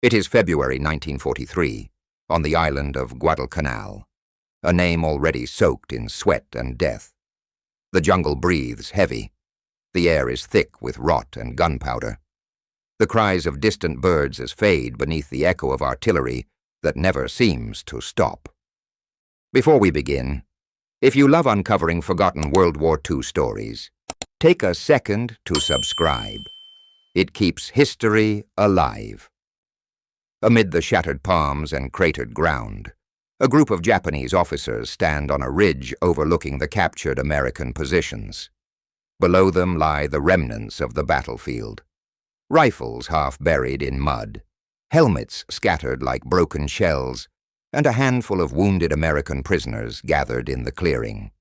It is February 1943, on the island of Guadalcanal, a name already soaked in sweat and death. The jungle breathes heavy. The air is thick with rot and gunpowder. The cries of distant birds fade beneath the echo of artillery that never seems to stop. Before we begin, if you love uncovering forgotten World War II stories, take a second to subscribe. It keeps history alive. Amid the shattered palms and cratered ground, a group of Japanese officers stand on a ridge overlooking the captured American positions. Below them lie the remnants of the battlefield. Rifles half buried in mud, helmets scattered like broken shells, and a handful of wounded American prisoners gathered in the clearing.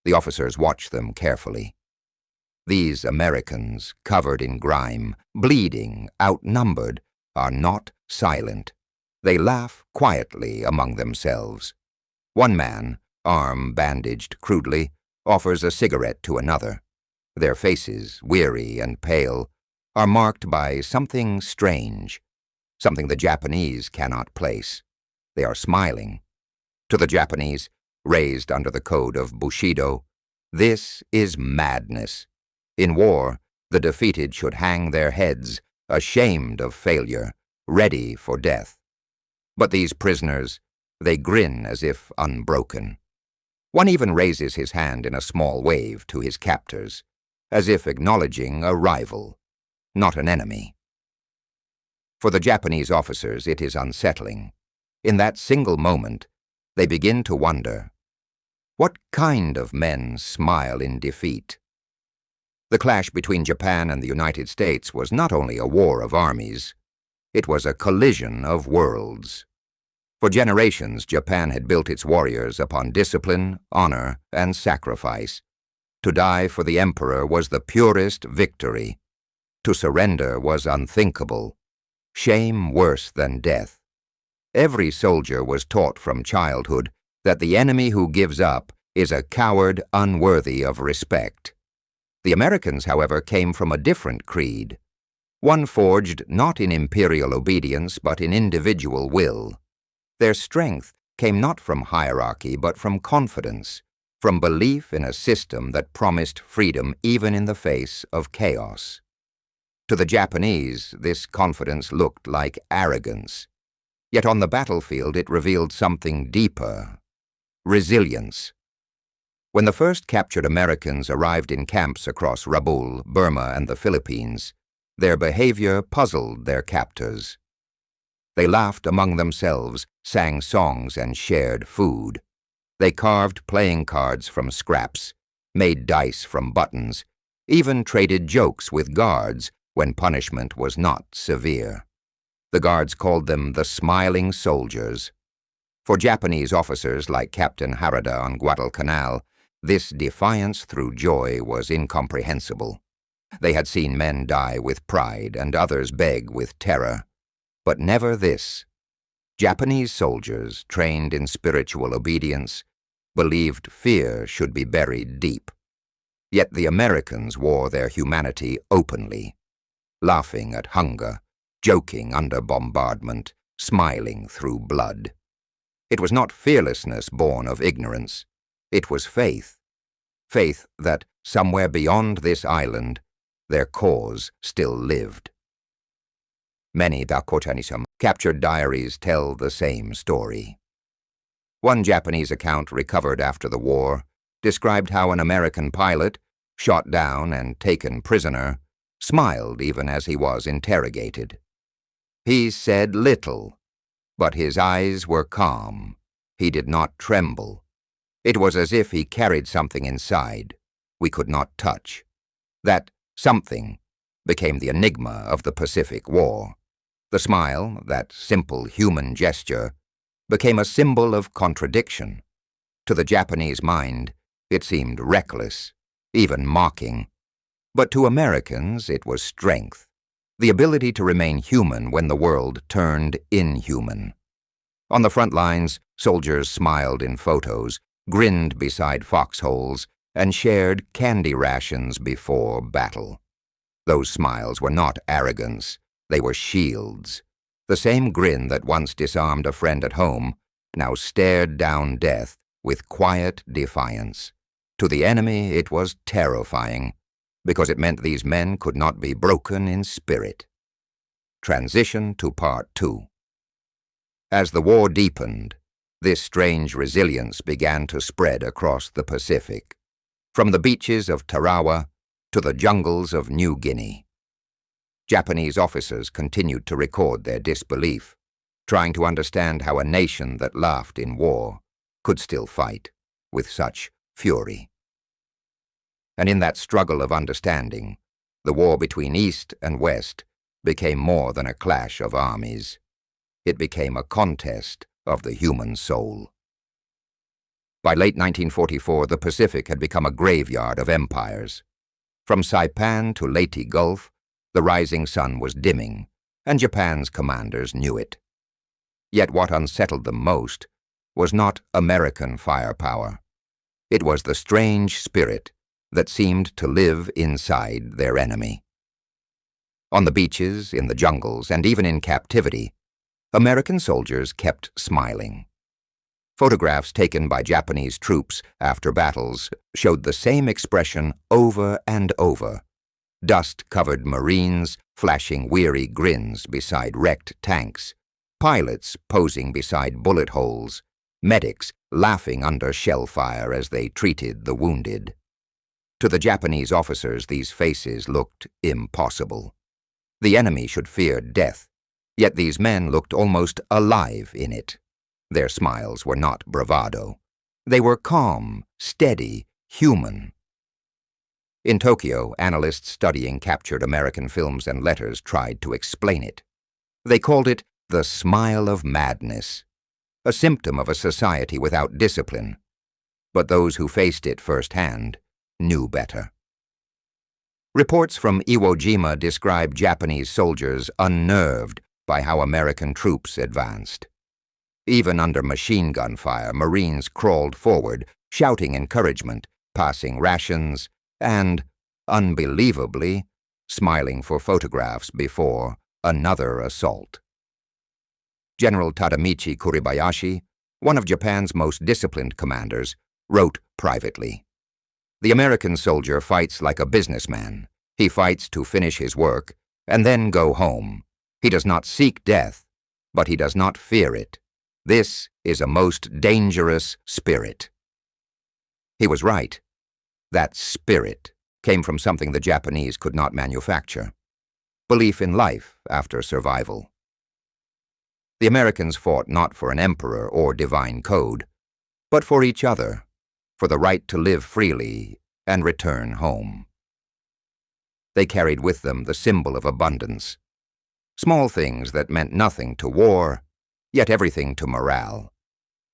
The officers watch them carefully. These Americans, covered in grime, bleeding, outnumbered, are not silent. They laugh quietly among themselves. One man, arm bandaged crudely, offers a cigarette to another. Their faces, weary and pale, are marked by something strange, something the Japanese cannot place. They are smiling. To the Japanese, raised under the code of Bushido, this is madness. In war, the defeated should hang their heads, ashamed of failure, ready for death. But these prisoners, they grin as if unbroken. One even raises his hand in a small wave to his captors, as if acknowledging a rival, not an enemy. For the Japanese officers, it is unsettling. In that single moment, they begin to wonder, what kind of men smile in defeat? The clash between Japan and the United States was not only a war of armies, it was a collision of worlds. For generations, Japan had built its warriors upon discipline, honor, and sacrifice. To die for the emperor was the purest victory. To surrender was unthinkable, shame worse than death. Every soldier was taught from childhood that the enemy who gives up is a coward unworthy of respect. The Americans, however, came from a different creed, one forged not in imperial obedience but in individual will. Their strength came not from hierarchy but from confidence, from belief in a system that promised freedom even in the face of chaos. To the Japanese, this confidence looked like arrogance. Yet on the battlefield it revealed something deeper: resilience. When the first captured Americans arrived in camps across Rabaul, Burma, and the Philippines, their behavior puzzled their captors. They laughed among themselves, sang songs, and shared food. They carved playing cards from scraps, made dice from buttons, even traded jokes with guards when punishment was not severe. The guards called them the smiling soldiers. For Japanese officers like Captain Harada on Guadalcanal, this defiance through joy was incomprehensible. They had seen men die with pride and others beg with terror, but never this. Japanese soldiers, trained in spiritual obedience, believed fear should be buried deep. Yet the Americans wore their humanity openly, laughing at hunger, joking under bombardment, smiling through blood. It was not fearlessness born of ignorance. It was faith. Faith that somewhere beyond this island, their cause still lived. Many dakotanism captured diaries tell the same story. One Japanese account recovered after the war described how an American pilot, shot down and taken prisoner, smiled even as he was interrogated. He said little, but his eyes were calm. He did not tremble. It was as if he carried something inside we could not touch. That something became the enigma of the Pacific War. The smile, that simple human gesture, became a symbol of contradiction. To the Japanese mind, it seemed reckless, even mocking. But to Americans, it was strength, the ability to remain human when the world turned inhuman. On the front lines, soldiers smiled in photos, grinned beside foxholes, and shared candy rations before battle. Those smiles were not arrogance, they were shields. The same grin that once disarmed a friend at home now stared down death with quiet defiance. To the enemy it was terrifying, because it meant these men could not be broken in spirit. Transition to Part 2. As the war deepened, this strange resilience began to spread across the Pacific, from the beaches of Tarawa to the jungles of New Guinea. Japanese officers continued to record their disbelief, trying to understand how a nation that laughed in war could still fight with such fury. And in that struggle of understanding, the war between East and West became more than a clash of armies. It became a contest of the human soul. By late 1944, the Pacific had become a graveyard of empires. From Saipan to Leyte Gulf, the rising sun was dimming, and Japan's commanders knew it. Yet what unsettled them most was not American firepower. It was the strange spirit that seemed to live inside their enemy. On the beaches, in the jungles, and even in captivity, American soldiers kept smiling. Photographs taken by Japanese troops after battles showed the same expression over and over. Dust-covered Marines flashing weary grins beside wrecked tanks, pilots posing beside bullet holes, medics laughing under shell fire as they treated the wounded. To the Japanese officers, these faces looked impossible. The enemy should fear death, yet these men looked almost alive in it. Their smiles were not bravado. They were calm, steady, human. In Tokyo, analysts studying captured American films and letters tried to explain it. They called it the smile of madness, a symptom of a society without discipline. But those who faced it firsthand knew better. Reports from Iwo Jima describe Japanese soldiers unnerved by how American troops advanced. Even under machine gun fire, Marines crawled forward, shouting encouragement, passing rations, and, unbelievably, smiling for photographs before another assault. General Tadamichi Kuribayashi, one of Japan's most disciplined commanders, wrote privately, "The American soldier fights like a businessman. He fights to finish his work and then go home. He does not seek death, but he does not fear it. This is a most dangerous spirit." He was right. That spirit came from something the Japanese could not manufacture: belief in life after survival. The Americans fought not for an emperor or divine code, but for each other, for the right to live freely and return home. They carried with them the symbol of abundance, small things that meant nothing to war, yet everything to morale: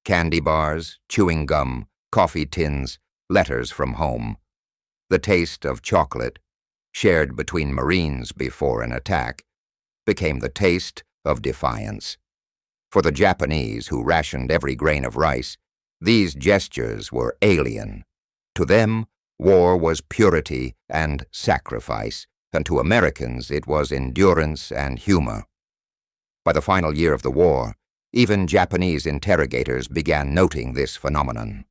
candy bars, chewing gum, coffee tins, letters from home. The taste of chocolate, shared between Marines before an attack, became the taste of defiance. For the Japanese, who rationed every grain of rice, these gestures were alien. To them, war was purity and sacrifice, and to Americans it was endurance and humor. By the final year of the war, even Japanese interrogators began noting this phenomenon.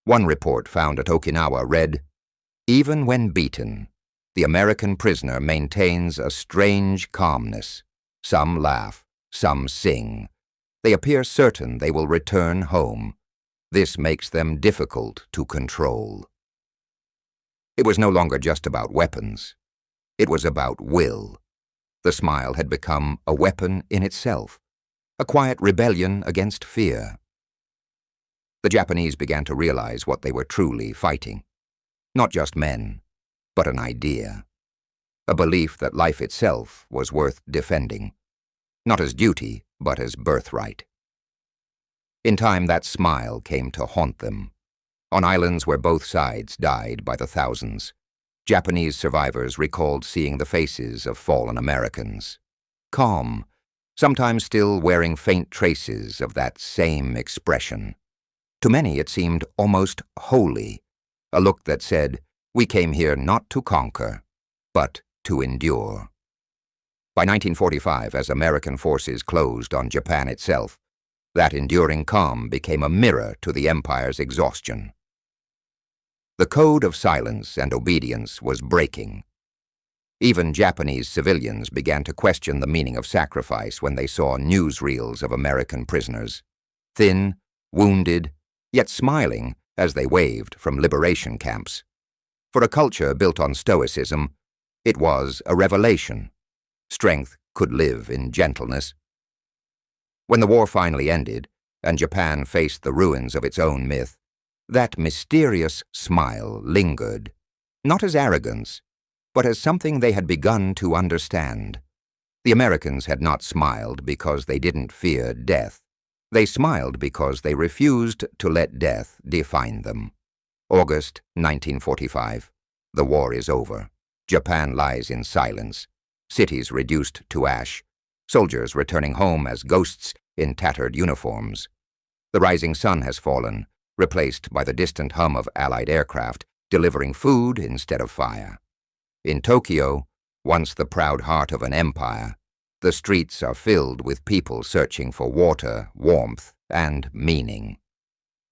One report found at Okinawa read, "Even when beaten, the American prisoner maintains a strange calmness. Some laugh, some sing. They appear certain they will return home. This makes them difficult to control." It was no longer just about weapons. It was about will. The smile had become a weapon in itself, a quiet rebellion against fear. The Japanese began to realize what they were truly fighting. Not just men, but an idea. A belief that life itself was worth defending, not as duty, but as birthright. In time, that smile came to haunt them. On islands where both sides died by the thousands, Japanese survivors recalled seeing the faces of fallen Americans. Calm, sometimes still wearing faint traces of that same expression. To many it seemed almost holy, a look that said, "We came here not to conquer, but to endure." By 1945, as American forces closed on Japan itself, that enduring calm became a mirror to the empire's exhaustion. The code of silence and obedience was breaking. Even Japanese civilians began to question the meaning of sacrifice when they saw newsreels of American prisoners, thin, wounded, yet smiling as they waved from liberation camps. For a culture built on stoicism, it was a revelation. Strength could live in gentleness. When the war finally ended, and Japan faced the ruins of its own myth, that mysterious smile lingered, not as arrogance, but as something they had begun to understand. The Americans had not smiled because they didn't fear death. They smiled because they refused to let death define them. August 1945. The war is over. Japan lies in silence. Cities reduced to ash. Soldiers returning home as ghosts in tattered uniforms. The rising sun has fallen, replaced by the distant hum of Allied aircraft, delivering food instead of fire. In Tokyo, once the proud heart of an empire, the streets are filled with people searching for water, warmth, and meaning.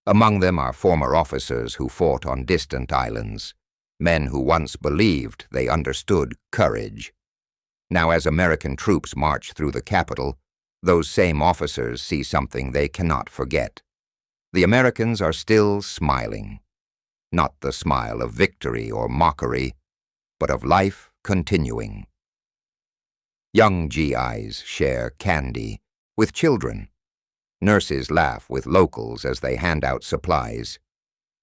Among them are former officers who fought on distant islands, men who once believed they understood courage. Now, as American troops march through the capital, those same officers see something they cannot forget. The Americans are still smiling, not the smile of victory or mockery, but of life continuing. Young GIs share candy with children. Nurses laugh with locals as they hand out supplies.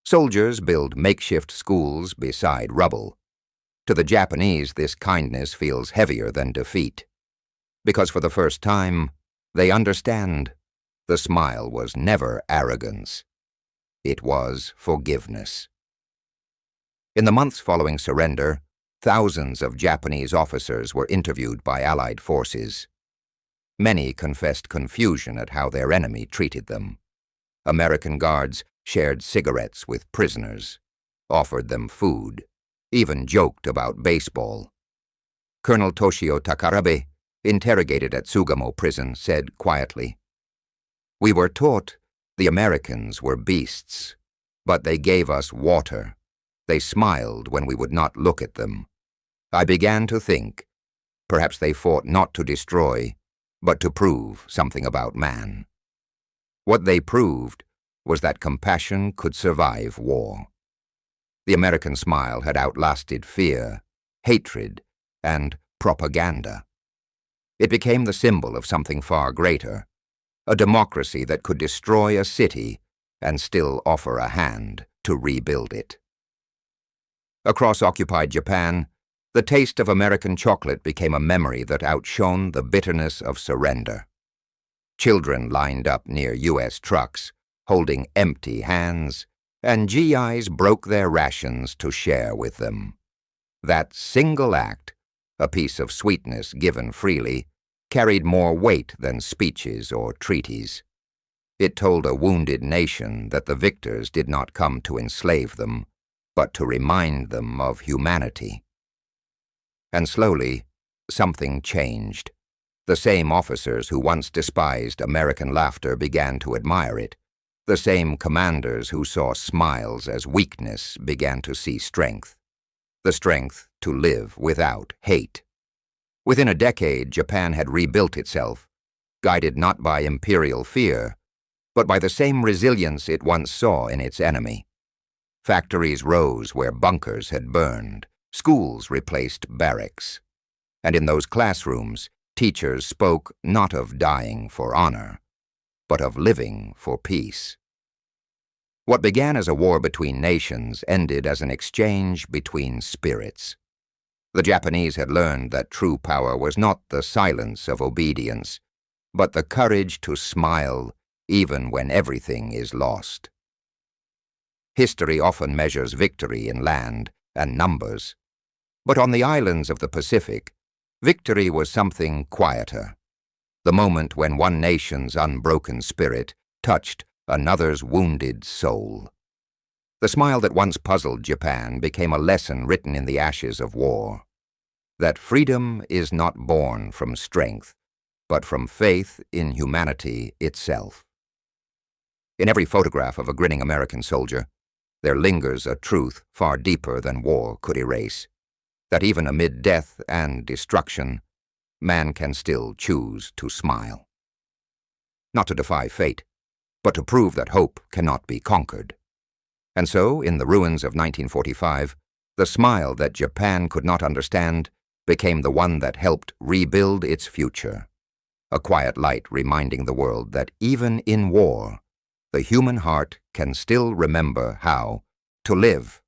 Soldiers build makeshift schools beside rubble. To the Japanese, this kindness feels heavier than defeat, because for the first time, they understand the smile was never arrogance. It was forgiveness. In the months following surrender, thousands of Japanese officers were interviewed by Allied forces. Many confessed confusion at how their enemy treated them. American guards shared cigarettes with prisoners, offered them food, even joked about baseball. Colonel Toshio Takarabe, interrogated at Sugamo prison, said quietly, "We were taught the Americans were beasts, but they gave us water. They smiled when we would not look at them. I began to think, perhaps they fought not to destroy, but to prove something about man. What they proved was that compassion could survive war." The American smile had outlasted fear, hatred, and propaganda. It became the symbol of something far greater, a democracy that could destroy a city and still offer a hand to rebuild it. Across occupied Japan, the taste of American chocolate became a memory that outshone the bitterness of surrender. Children lined up near U.S. trucks, holding empty hands, and GIs broke their rations to share with them. That single act, a piece of sweetness given freely, carried more weight than speeches or treaties. It told a wounded nation that the victors did not come to enslave them, but to remind them of humanity. And slowly, something changed. The same officers who once despised American laughter began to admire it. The same commanders who saw smiles as weakness began to see strength. The strength to live without hate. Within a decade, Japan had rebuilt itself, guided not by imperial fear, but by the same resilience it once saw in its enemy. Factories rose where bunkers had burned, schools replaced barracks. And in those classrooms, teachers spoke not of dying for honor, but of living for peace. What began as a war between nations ended as an exchange between spirits. The Japanese had learned that true power was not the silence of obedience, but the courage to smile even when everything is lost. History often measures victory in land and numbers, but on the islands of the Pacific, victory was something quieter. The moment when one nation's unbroken spirit touched another's wounded soul. The smile that once puzzled Japan became a lesson written in the ashes of war. that freedom is not born from strength, but from faith in humanity itself. In every photograph of a grinning American soldier, there lingers a truth far deeper than war could erase, that even amid death and destruction, man can still choose to smile. Not to defy fate, but to prove that hope cannot be conquered. And so, in the ruins of 1945, the smile that Japan could not understand became the one that helped rebuild its future, a quiet light reminding the world that even in war, the human heart can still remember how to live